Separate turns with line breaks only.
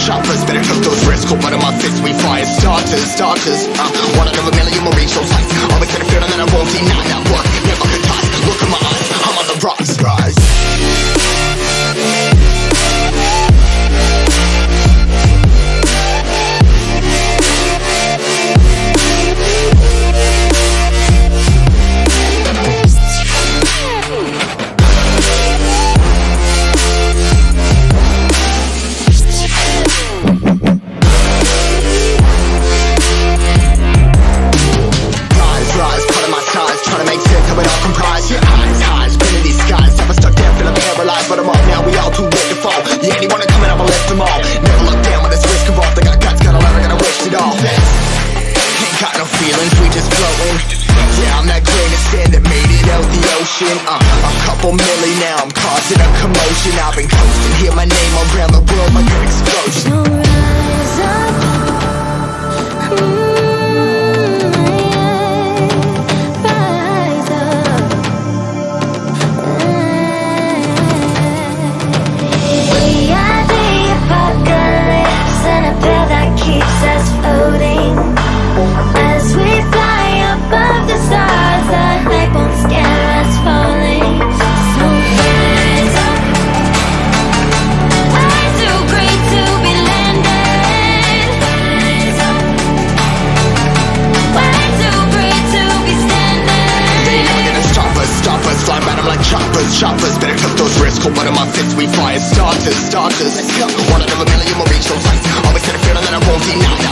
choppers. Better cook those risks, cold blood in my fists, we fire starters. One out of a million, we'll reach those heights. Always get a feeling that I won't deny. Not work, never could toss. Look in my eyes, I'm on the rocks. Rise. A couple milli now, I'm causing a commotion. I've been coasting, hear my name around the world like an explosion.
So rise up, rise up. We are the apocalypse, and a bell that keeps us floating. As we fly above the stars, the light won't scare us falling. So rise up, we're too great to be landed. Rise up, we're too great to be standing.
They ain't never gonna stop us, fly by them like choppers. Better cook those risks, cold blood in my fists, we fire starters. Let's go. One out of a million, we'll reach those heights. Always get a feeling that I won't deny.